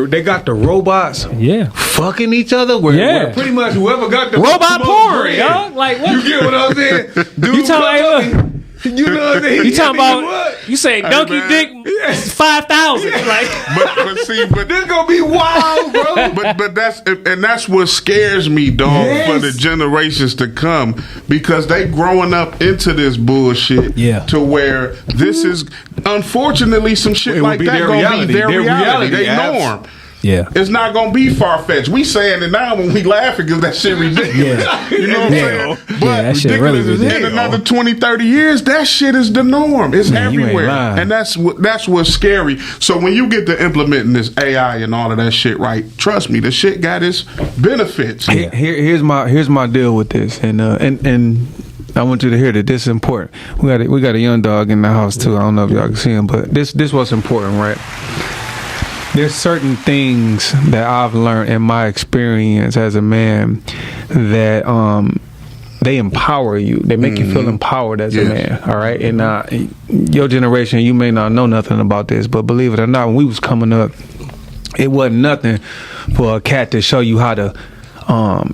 they got the robots fucking each other, where pretty much whoever got the robot porn, yo. Like what? You get what I'm saying? Dude, you talking you know what I'm saying? You talking about? You say donkey dick 5,000? Like, but see, this gonna be wild, bro. But that's what scares me, dog, for the generations to come, because they growing up into this bullshit. To where this is unfortunately some shit like that gonna be their reality, their norm. Yeah, it's not gonna be far fetched. We saying it now when we laughing because that shit ridiculous. You know what I'm saying? But that shit really ridiculous. In another 20, 30 years, that shit is the norm. It's everywhere, and that's what's scary. So when you get to implementing this AI and all of that shit, right? Trust me, the shit got its benefits. Here's my deal with this, and I want you to hear that this is important. We got a young dog in the house too. I don't know if y'all can see him, but this was important, right? There's certain things that I've learned in my experience as a man that they empower you. They make you feel empowered as a man. All right, and your generation, you may not know nothing about this, but believe it or not, when we was coming up, it wasn't nothing for a cat to show you how to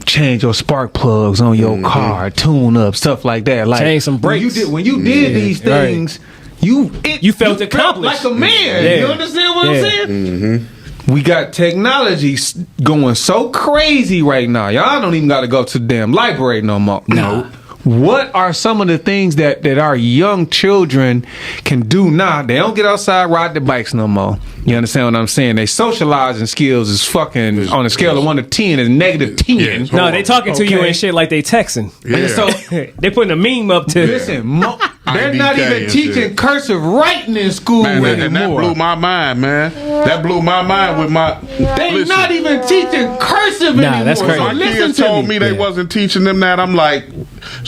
change your spark plugs on your car, tune up, stuff like that. Like change some brakes. When you did these things. You felt accomplished like a man. You understand what I'm saying? We got technology going so crazy right now. Y'all don't even got to go to the damn library no more. No. What are some of the things that our young children can do now? They don't get outside, ride the bikes no more. You understand what I'm saying? They socializing skills is fucking on a scale of 1 to 10 is -10. No, they talking to you and shit like they texting. Yeah. So they putting a meme up to. Listen, they're not even teaching cursive writing in school anymore. And that blew my mind, man. That blew my mind with my. They not even teaching cursive anymore. That's crazy. My kids told me they wasn't teaching them that. I'm like,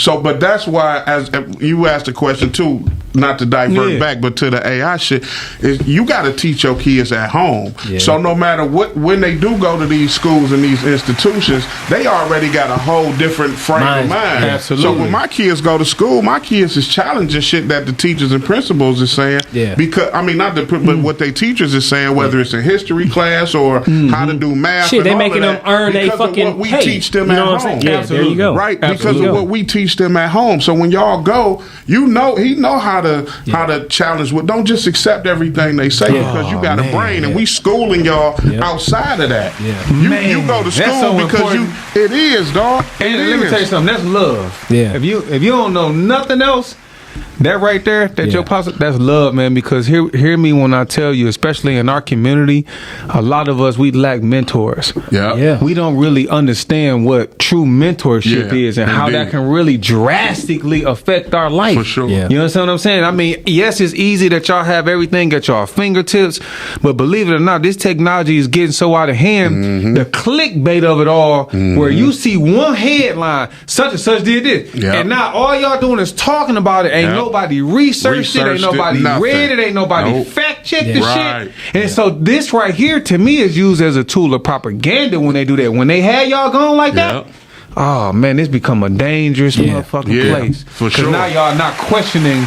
but that's why, as you asked the question too, not to divert back, but to the AI shit, is you got to teach your kids at home. So no matter when they do go to these schools and these institutions, they already got a whole different frame of mind. Absolutely. So when my kids go to school, my kids is challenging shit that the teachers and principals is saying. Because I mean, not but what they teachers is saying. whether it's a history class or how to do math. Shit, they and all making of them earn a fucking what we pay. teach them You know at what I'm home. saying? Yeah, there you go. Right, Absolutely. because of what we teach them at home. So when y'all go, he know how to challenge. Don't just accept everything they say because you got a brain, and we schooling y'all outside of that. Yeah, you go to school so because it is, dog. And let me tell you something. That's love. Yeah. If you don't know nothing else, that right there, your positive, that's love, man. Because hear me when I tell you, especially in our community, a lot of us, we lack mentors. Yeah. We don't really understand what true mentorship is and how that can really drastically affect our life. For sure. You understand what I'm saying? I mean, yes, it's easy that y'all have everything at y'all fingertips, but believe it or not, this technology is getting so out of hand. The clickbait of it all, where you see one headline, such and such did this, and now all y'all doing is talking about it. Ain't nobody researched it, ain't nobody read it, ain't nobody fact checked the shit. And so this right here to me is used as a tool of propaganda when they do that. When they had y'all going like that, oh man, it's become a dangerous motherfucking place. For sure. Because now y'all not questioning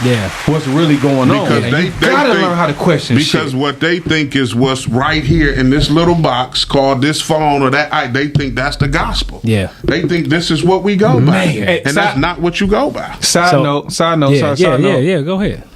what's really going on. Because they gotta learn how to question because shit. what they think is what's right here in this little box called this phone or that, they think that's the gospel. Yeah. They think this is what we go by. And that's not what you go by. Side note. Yeah, go ahead.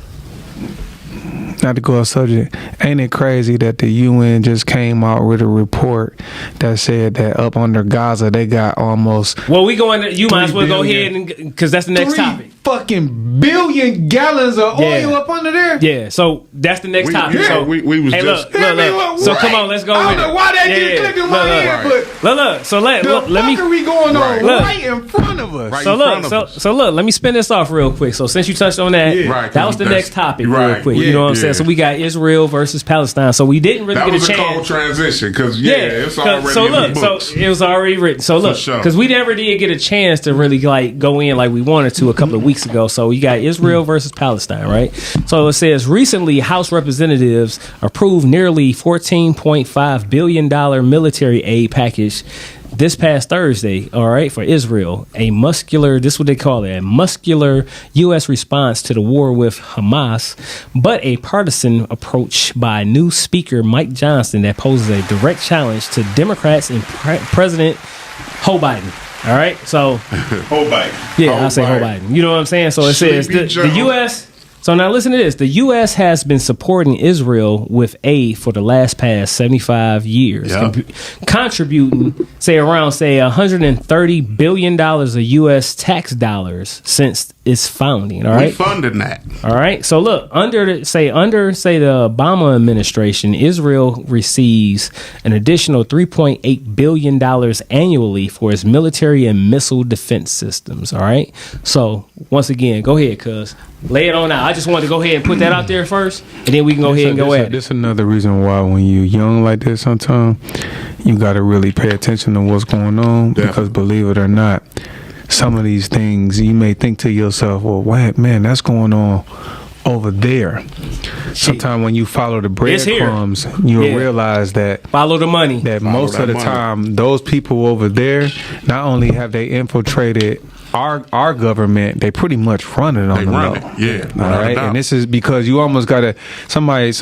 Not to go off subject, ain't it crazy that the UN just came out with a report that said that up under Gaza they got almost you might as well go ahead and because that's the next topic. Fucking billion gallons of oil up under there. Yeah, so that's the next topic. So we was just look. So come on, let's go. I don't know why that didn't click in my head, but look. So let me. Fuckery going on right in front of us. So look. Let me spin this off real quick. So since you touched on that, that was the next topic, real quick. You know what I'm saying? So we got Israel versus Palestine. So we didn't really get a chance. That was a cold transition because it's already in the books. So it was already written. So look, because we never did get a chance to really go in like we wanted to a couple of weeks ago. So you got Israel versus Palestine, right? So it says recently House representatives approved nearly $14.5 billion military aid package this past Thursday, all right, for Israel. This is what they call it, a muscular U.S. response to the war with Hamas, but a partisan approach by new Speaker Mike Johnson that poses a direct challenge to Democrats and President Joe Biden. All right, so Joe Biden. Yeah, I say Joe Biden. You know what I'm saying? So it says the U.S. So now listen to this. The U.S. has been supporting Israel with aid for the last past 75 years, contributing, around $130 billion of U.S. tax dollars since its founding. All right, we funded that. All right. So look, under the Obama administration, Israel receives an additional $3.8 billion annually for its military and missile defense systems. All right. So once again, go ahead, cuz. Lay it on out. I just wanted to go ahead and put that out there first, and then we can go ahead and go at it. This is another reason why when you're young like this, sometimes you got to really pay attention to what's going on. Because believe it or not, some of these things you may think to yourself, well, man, that's going on over there. Sometimes when you follow the breadcrumbs, you'll realize that follow the money. That most of the time, those people over there, not only have they infiltrated our government, they pretty much run it on the low. All right, and this is because you almost gotta. Somebody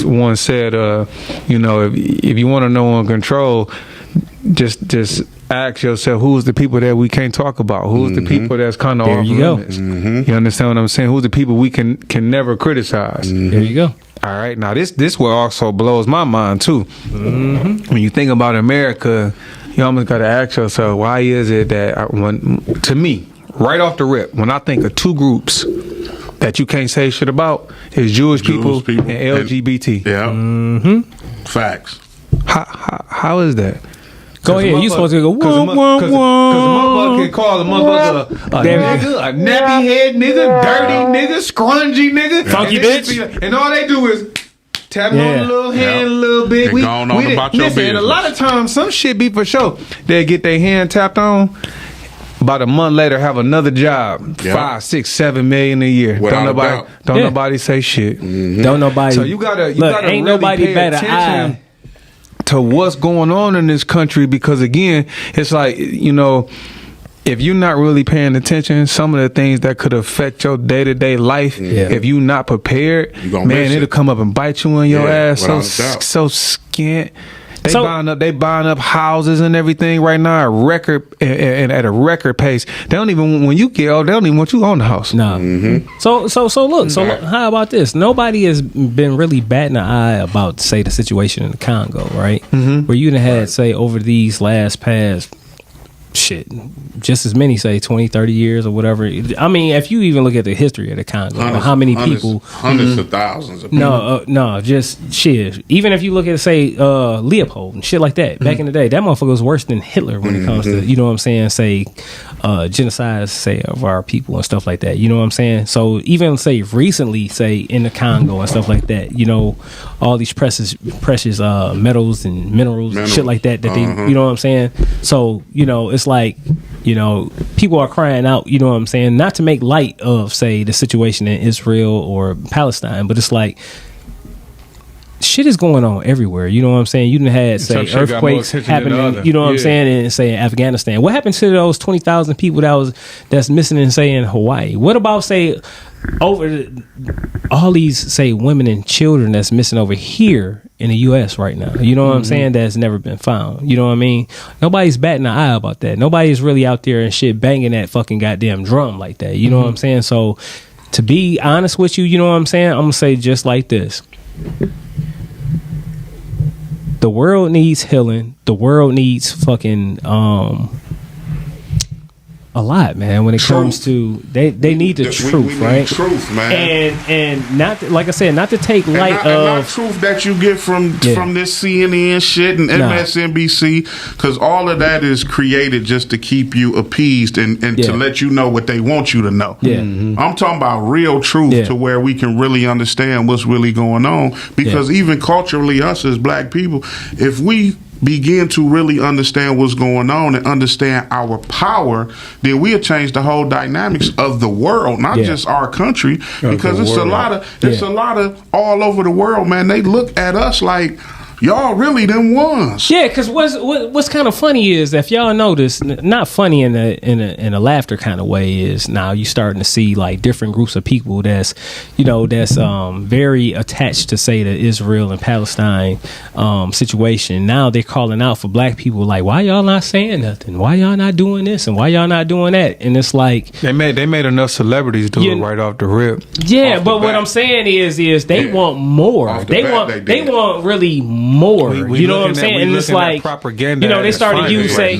once said, if you want to know on control, just ask yourself who's the people that we can't talk about. Who's the people that's kind of off limits. You understand what I'm saying? Who's the people we can never criticize? There you go. All right, now this what also blows my mind too. When you think about America, you almost got to ask yourself, why is it that to me, right off the rip, when I think of two groups that you can't say shit about, is Jewish people and LGBT. Facts. How is that? Go ahead. You supposed to go. Because a motherfucker can call a motherfucker a nigga, a nappy head nigga, dirty nigga, scrungy nigga, funky bitch, and all they do is tap on the little hand a little bit. We going on about your business. And a lot of times, some shit be for sure. They get their hand tapped on. About a month later, have another job, $5, $6, $7 million a year. Don't nobody say shit. Don't nobody. So you gotta ain't really nobody pay better attention to what's going on in this country, because again, it's like, if you're not really paying attention, some of the things that could affect your day-to-day life, if you're not prepared, man, it'll come up and bite you in your ass so skint. They buying up houses and everything right now at at a record pace. They don't even, when you get old, they don't even want you on the house. No. Look, how about this? Nobody has been really batting an eye about, say, the situation in the Congo, right? Where you done had, say, over these past just as many, say 20, 30 years or whatever. I mean, if you even look at the history of the Congo, how many people, hundreds of thousands of people. No, just shit. Even if you look at, say, Leopold and shit like that, back in the day, that motherfucker was worse than Hitler when it comes to, you know what I'm saying, say, genocide, say, of our people and stuff like that. You know what I'm saying? So even, say, recently, say, in the Congo and stuff like that, you know, all these precious metals and minerals and shit like that they, you know what I'm saying? So, you know, it's like, you know, people are crying out, you know what I'm saying, not to make light of, say, the situation in Israel or Palestine, but it's like shit is going on everywhere. You know what I'm saying? You done had, say, earthquakes happening, you know what I'm saying, in, say, Afghanistan. What happened to those 20,000 people that's missing in, say, in Hawaii? What about, say, over all these, say, women and children that's missing over here in the U.S. right now? You know what I'm saying? That's never been found. You know what I mean? Nobody's batting an eye about that. Nobody's really out there and shit banging that fucking goddamn drum like that. You know what I'm saying? So, to be honest with you, you know what I'm saying? I'm going to say just like this. The world needs healing. The world needs fucking a lot, man. When it comes to they need the truth, we right? Truth, man. And not like I said, not to take light of not truth that you get from this CNN shit and MSNBC, because all of that is created just to keep you appeased and to let you know what they want you to know. Yeah, I'm talking about real truth to where we can really understand what's really going on. Because even culturally, us as black people, if we begin to really understand what's going on and understand our power, then we'll change the whole dynamics of the world, not just our country, because it's a lot of all over the world, man. They look at us like y'all really them ones. Yeah, because what's kind of funny is, if y'all notice, not funny in a laughter kind of way, is now you starting to see like different groups of people that's very attached to, say, the Israel and Palestine situation. Now they're calling out for black people, like, why y'all not saying nothing? Why y'all not doing this and why y'all not doing that? And it's like they made enough celebrities do it right off the rip. Yeah, but what I'm saying is they want more. They want really more. You know what I'm saying? And it's like propaganda. You know, they starting to use they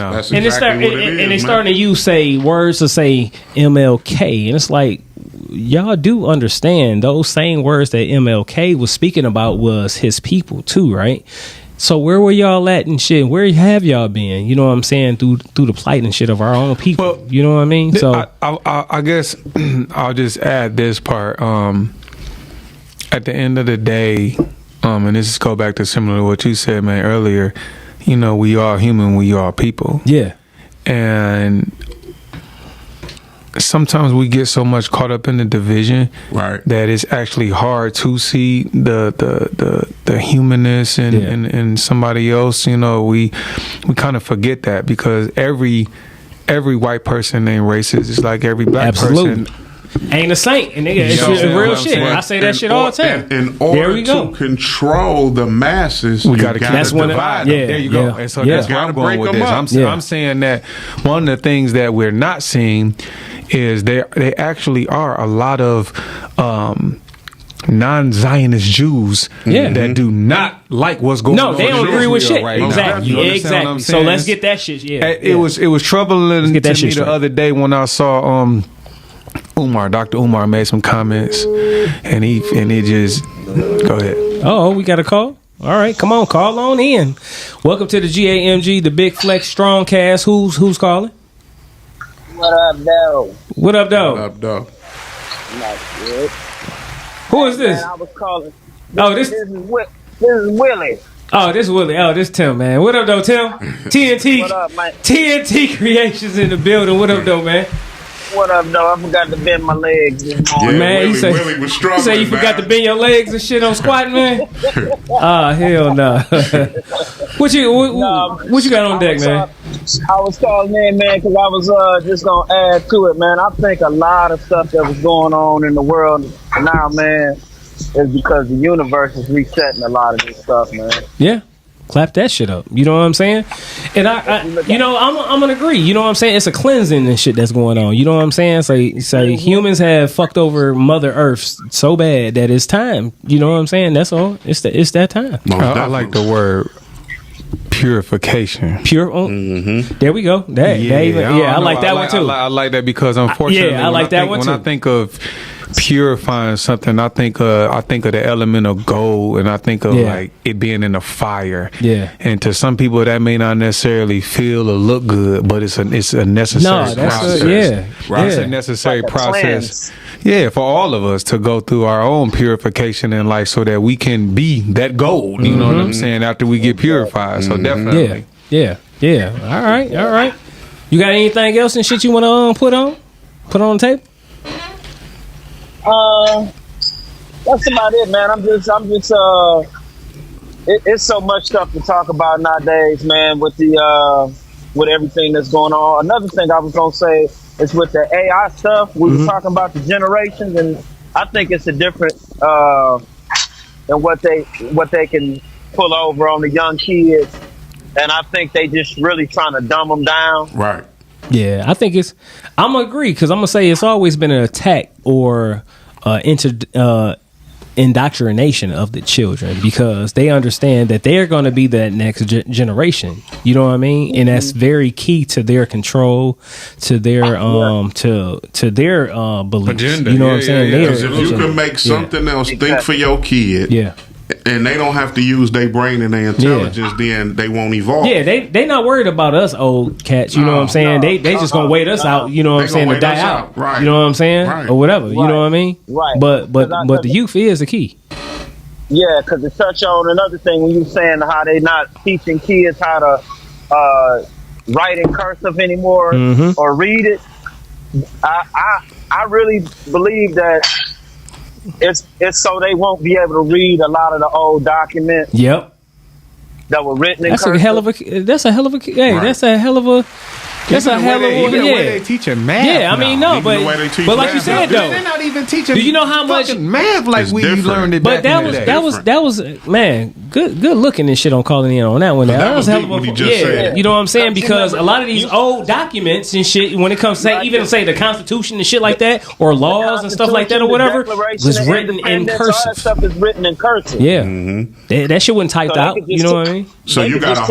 starting to use, say, words to, say, MLK, and it's like, y'all do understand those same words that MLK was speaking about was his people too, right? So where were y'all at and shit? Where have y'all been? You know what I'm saying? Through the plight and shit of our own people. Well, you know what I mean? So I guess I'll just add this part. At the end of the day, and this is go back to similar to what you said, man, earlier. You know, we are human. We are people. Yeah. And sometimes we get so much caught up in the division, right, that it's actually hard to see the humanness in somebody else. You know, we kind of forget that, because every white person ain't racist. It's like every black person ain't a saint, and it's real shit. I say that shit all the time. In order to control the masses, we gotta divide them. There you go. And so that's where I'm going with this. I'm saying that one of the things that we're not seeing is they actually are a lot of non-Zionist Jews that do not like what's going on. No, they don't agree with shit. Right exactly. Now. Exactly. So let's get that shit. It was troubling to me the other day when I saw Dr. Umar made some comments, and he just go ahead. Oh, we got a call. All right, come on, call on in. Welcome to the GAMG, the Big Flex Strongcast. Who's calling? What up, though? What up, though? What up, though? Not good. Who is this? Man, I was calling. This is Willie. Oh, this is Willie. Oh, this is Tim, man. What up, though, Tim? TNT. What up, man? TNT Creations in the building. What up, though, man? What up, though? I forgot to bend my legs this morning. Man, Willie was struggling, you say you forgot to bend your legs and shit on squatting, man? Hell no. What you got on deck, man? I was calling in, man, because I was just gonna add to it, man. I think a lot of stuff that was going on in the world now, man, is because the universe is resetting a lot of this stuff, man. Yeah. Clap that shit up. You know what I'm saying? And I you know, I'm gonna agree. You know what I'm saying? It's a cleansing and shit that's going on. You know what I'm saying? Say humans have fucked over Mother Earth so bad that it's time. You know what I'm saying? That's all. It's that time. I like the word purification. There we go. I like that one too. I like that because unfortunately, I like that one too. When I think of purifying something, I think of the element of gold, and I think of like it being in a fire. Yeah. And to some people, that may not necessarily feel or look good, but it's a necessary process. It's a necessary process. Yeah, for all of us to go through our own purification in life, so that we can be that gold. You know what I'm saying? After we get purified, so definitely. Yeah. All right. You got anything else and shit you want to put on the tape? That's about it, man. I'm just it's so much stuff to talk about nowadays, man, with with everything that's going on. Another thing I was gonna say is with the AI stuff, we were talking about the generations, and I think it's a different than what they can pull over on the young kids, and I think they just really trying to dumb them down. Right. Yeah, I think I'm gonna agree, because I'm gonna say it's always been an attack or indoctrination of the children, because they understand that they're going to be that next generation. You know what I mean? And that's very key to their control, to their to their beliefs. Agenda. You know what I'm saying? Because if you can make something else think for your kid, and they don't have to use their brain and their intelligence, then they won't evolve. Yeah, they not worried about us old cats. You know what I'm saying? They just gonna wait us out. You know what I'm saying? To die out. Right. You know what I'm saying? Right. Or whatever. You know what I mean? Right. But the youth is the key. Yeah, because to touch on another thing, when you were saying how they not teaching kids how to write in cursive anymore or read it, I really believe that it's so they won't be able to read a lot of the old documents. Yep. That were written in That's cursive. a hell of a. That's a hell of a. Hey, right. That's a hell of a. That's a hell of a. Even the way they teaching math. Yeah, I mean, no, but like you said though, they're not even teaching. Do you know how much math like we learned it? But that was man, good looking and shit on calling in on that one. That was hell of a. Yeah, you know what I'm saying? Because a lot of these old documents and shit, when it comes to even say the Constitution and shit like that, or laws and stuff like that or whatever, was written in cursive. All that stuff is written in cursive. Yeah, that shit wasn't typed out. You know what I mean? So you got a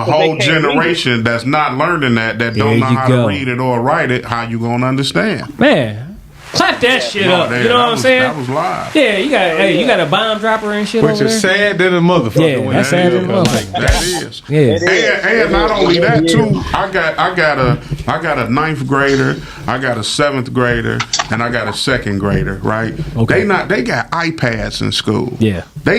whole generation that's not learning that don't know how to read it or write it. How you gonna understand? Man, clap that shit up. You know what I'm saying? That was live. Yeah, you got a bomb dropper and shit. Which is sad than a motherfucker. Yeah, that's sad than a motherfucker. That is. Yeah. And not only that too, I got a ninth grader, I got a seventh grader, and I got a second grader. Right? Okay. They got iPads in school. Yeah. They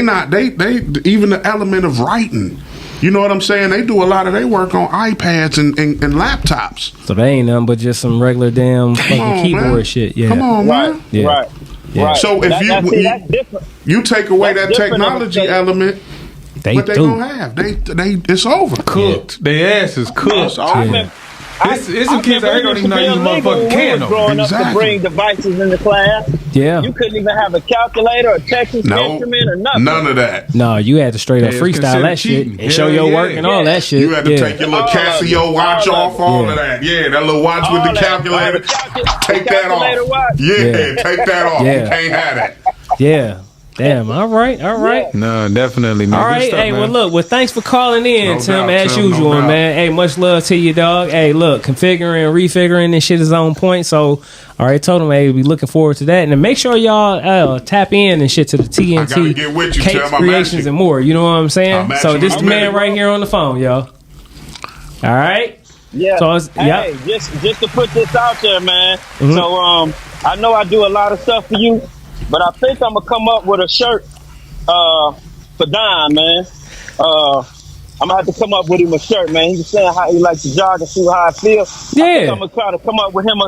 even the element of writing. You know what I'm saying? They do a lot of their work on iPads and laptops. So they ain't nothing but just some regular damn fucking keyboard shit. Yeah. Come on, man. Yeah. Right. Yeah. Right. So if you take away that technology element, what they gonna have? They it's over. Cooked. Yeah. Their ass is cooked. It's over. It's some kids that don't even know use motherfucking can. Growing up to bring devices into class. Yeah. You couldn't even have a calculator, a Texas instrument, or nothing. None of that. No, you had to straight up freestyle that shit and show your work and all that shit. You had to take your little Casio watch off, all of that. Yeah, that little watch with the calculator. Take that off. Yeah, take that off. You can't have that. Yeah. Damn. All right. No, definitely. Man. All right. Stuff, hey, man. well, look. Well, thanks for calling in, Tim. As usual, man. Hey, much love to you, dog. Hey, look, configuring, refiguring this shit is on point. So, all right, told him, hey, we looking forward to that, and then make sure y'all tap in and shit to the TNT get with you, Capes Creations and more. You know what I'm saying? So this the man right here on the phone, y'all. All right. Yeah. So just to put this out there, man. Mm-hmm. So I know I do a lot of stuff for you. But I think I'm gonna come up with a shirt for Don, man. I'm gonna have to come up with him a shirt, man. He was saying how he likes to jog and see how I feel. Yeah. I think I'm gonna try to come up with him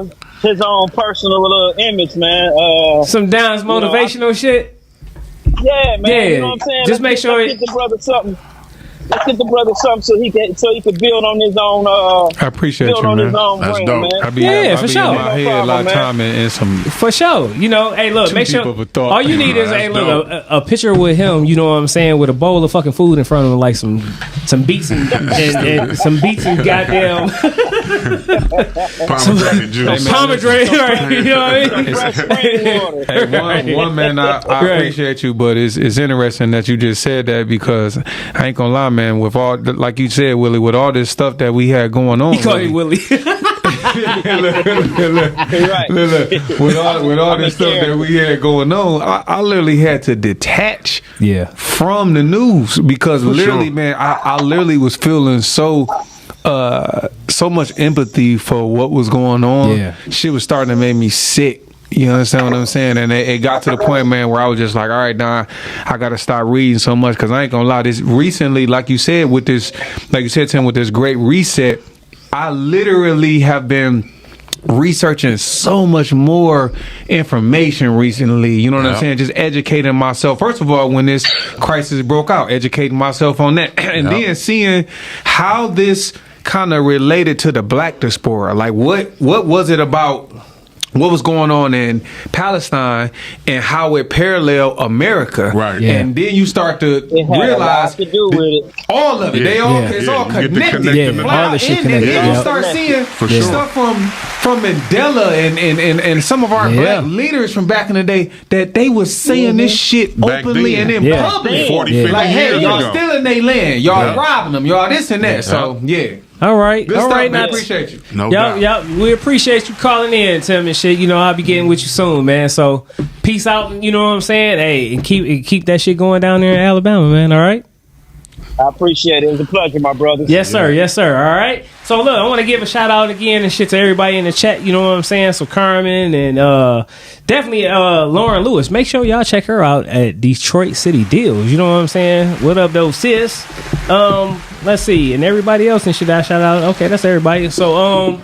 his own personal little image, man. Some Don's motivational shit. Yeah, man. Yeah. You know what I'm saying? Just make sure get the brother something. Let's get the brother something so he can build on his own. I appreciate build you, on man. his own That's brain, dope. man. I be for sure. in my head a lot of time and some. For sure. You know, hey, look, Too make sure deep of a thought. all you need is That's a picture with him. You know what I'm saying, with a bowl of fucking food in front of him, like some beets and some beets and goddamn Pomegranate juice. pomegranate. Right? You know what I mean? Fresh spring water. Hey, one man, I appreciate you, but it's interesting that you just said that because I ain't gonna lie, man. With all, like you said, Willie, with all this stuff that we had going on, He called you Willie. look, with all this stuff that we had going on, I literally had to detach from the news because literally, man, I literally was feeling so much empathy for what was going on. Yeah. Shit was starting to make me sick. You understand what I'm saying? And it got to the point, man, where I was just like, all right, now I got to stop reading so much because I ain't going to lie. This recently, like you said, with this, like you said, Tim, with this great reset, I literally have been researching so much more information recently. You know what I'm saying? Just educating myself. First of all, when this crisis broke out, educating myself on that. And then seeing how this kind of related to the black diaspora. Like, what was it about what was going on in Palestine and how it paralleled America. Right. Yeah. And then you start to realize to do with it. all of it. They all it's all connected. All the shit connected. Then you Yep. start seeing stuff from Mandela and some of our black leaders from back in the day that they was saying this shit openly and in public. 40, 50 like, hey, years y'all ago. stealing their land. Y'all robbing them. Y'all this and that. So, All right. Good all stuff, right. man. Now, Appreciate you. No doubt. Yep. We appreciate you calling in, Tim, and shit. You know, I'll be getting with you soon, man. So, peace out. You know what I'm saying? Hey, and keep that shit going down there in Alabama, man. All right? I appreciate it. It was a pleasure, my brother. Yes, sir. Yes, sir. All right. So, look, I want to give a shout out again and shit to everybody in the chat. You know what I'm saying? So, Carmen and definitely Lauren Lewis. Make sure y'all check her out at Detroit City Deals. You know what I'm saying? What up, though, sis? Let's see. And everybody else and shit I shout out. Okay, that's everybody. So,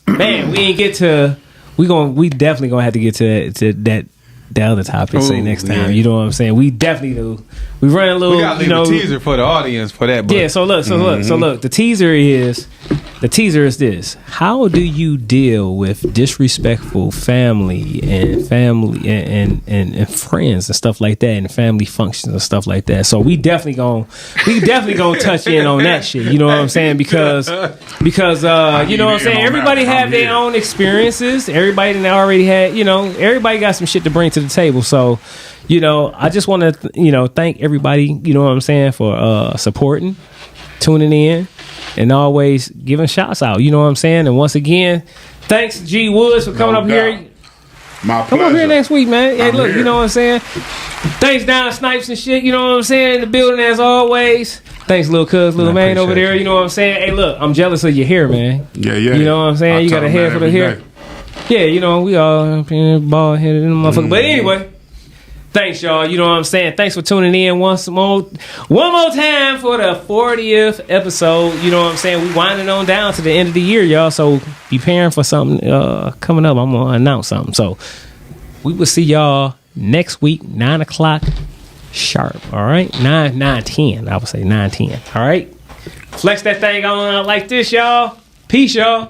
man, we ain't get to. We definitely gonna have to get to that. The other topic say next time. Yeah. You know what I'm saying? We definitely do. We run a little. We gotta leave a teaser for the audience for that. But. Yeah. So look. The teaser is this: how do you deal with disrespectful family and friends and stuff like that, and family functions and stuff like that? So we definitely gonna touch in on that shit. You know what I'm saying? Because you know what I'm saying. Everybody have their own experiences. Everybody done already had. You know, everybody got some shit to bring to the table. So, you know, I just want to thank everybody. You know what I'm saying, for supporting, tuning in, and always giving shouts out. You know what I'm saying. And once again, thanks G Woods for coming up here. My Come up here next week, man. Hey, look, here. you know what I'm saying. Thanks Don Snipes and shit. You know what I'm saying, in the building as always. Thanks, little cuz, little man over there. You know what I'm saying. Hey, look, I'm jealous of your hair, man. Yeah. You know what I'm saying. You got a hair for the hair. Yeah, you know, we all bald headed in the motherfucker. But anyway, thanks, y'all. You know what I'm saying. Thanks for tuning in one more time for the 40th episode. You know what I'm saying. We winding on down to the end of the year, y'all. So be preparing for something coming up. I'm gonna announce something. So we will see y'all next week, 9:00 sharp. All right, 9:10. I would say 9:10. All right. Flex that thing on like this, y'all. Peace, y'all.